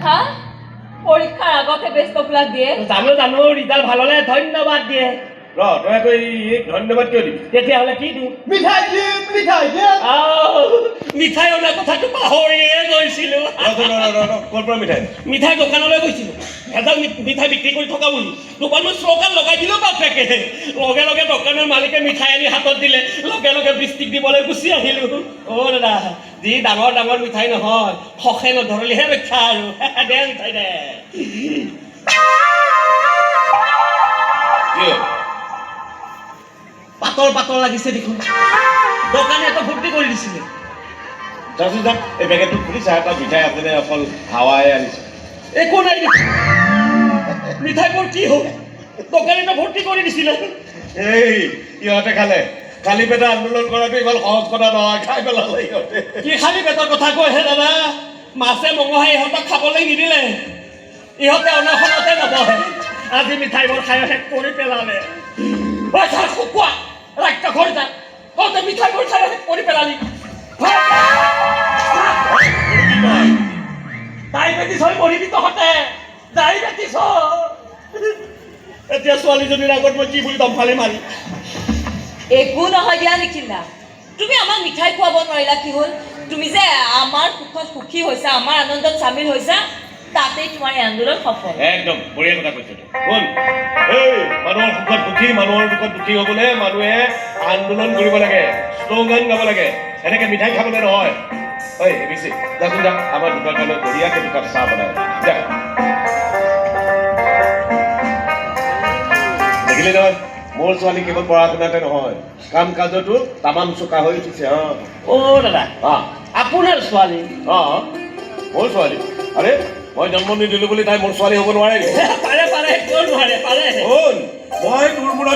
হা পৰীক্ষাৰ আগতে বেস্ট অফ দিয়ে জানো ৰিজাল্ট ভাল হ'লে ধন্যবাদ দিয়ে তই ধন্যবাদ কিয় দিবি তেতিয়াহ'লে কি দিম মিঠাই মিঠাই অনা কথাটো পাহৰিয়ে গৈছিলো ক'ৰ পৰা মিঠাই দোকানলৈ গৈছিলো এডাল মিঠাই বিক্ৰী কৰি থকা বুলি দোকানত শ্লোগান লগাই দিলোঁ বাপেকে লগে লগে দোকানৰ মালিকে মিঠাই আনি হাতত দিলে লগে লগে বৃষ্টিক দিবলৈ গুচি আহিলোঁ দাদা যি ডাঙৰ ডাঙৰ মিঠাই নহয় সখে নধৰিলেহে ৰক্ষা আৰু দে মিঠাই দে পাতল পাতল লাগিছে দেখোন দোকানে এটা ভৰ্তি কৰি দিছিলে যাক এই পেকেটটো খুলি চাহ এটা মিঠাই আপুনি অকল হাৱাই আনিছে একো নাই মিঠাইবোৰ কি হ'ল দোকানে এটা ভৰ্তি কৰি দিছিলে এই ইহঁতে খালে খালী পেটে আন্দোলন কৰাটো ইমান সহজ কথা নহয় খাই পেলালে ইহঁতে কি খালী পেটৰ কথা কয়হে দাদা মাছে মঙহে ইহঁতক খাবলৈ নিদিলে ইহঁতে অনশনতে নবহে আজি মিঠাইবোৰ খাই শেষ কৰি পেলালে শুকোৱা ৰাক্য ঘৰ যা তহঁতে মিঠাইবোৰ খাই শেষ কৰি পেলালি ডায়েবেটিছ হৈ মৰিবি তহঁতে ডায়েবেটিছ এতিয়া ছোৱালীজনীৰ আগত মই কি বুলি দমফালি মাৰি একো নহয় দিয়া নিখিলা তুমি আমাক মিঠাই খুৱাব নোৱাৰিলা কি হ'ল তুমি যে আমাৰ সুখত সুখী হৈছা আমাৰ আনন্দত চামিল হৈছা তাতেই তোমাৰ এই আন্দোলন সফল একদম বঢ়িয়া কথা কৈছো শুন এই মানুহৰ সুখত সুখী মানুহৰ দুখত দুখী হ'বলৈ মানুহে আন্দোলন কৰিব লাগে শ্লোগান গাব লাগে এনেকে মিঠাই খাবলৈ নহয় ঐ বেছি যাচোন যা আমাৰ দোকান কাৰণে বঢ়িয়াকৈ দুকাপ চাহ বনাই যা দেখিলি নহয় মোৰ ছোৱালী কেৱল পঢ়া শুনাতে নহয় কাম কাজতো তামাম চোকা হৈ উঠিছে দাদা আপোনাৰ ছোৱালী মোৰ ছোৱালী আৰে মই জন্ম নিদিলোঁ বুলি তাই মোৰ ছোৱালী হ'ব নোৱাৰে পাৰে কিয় নোৱাৰে পাৰে মই তোৰ মূৰত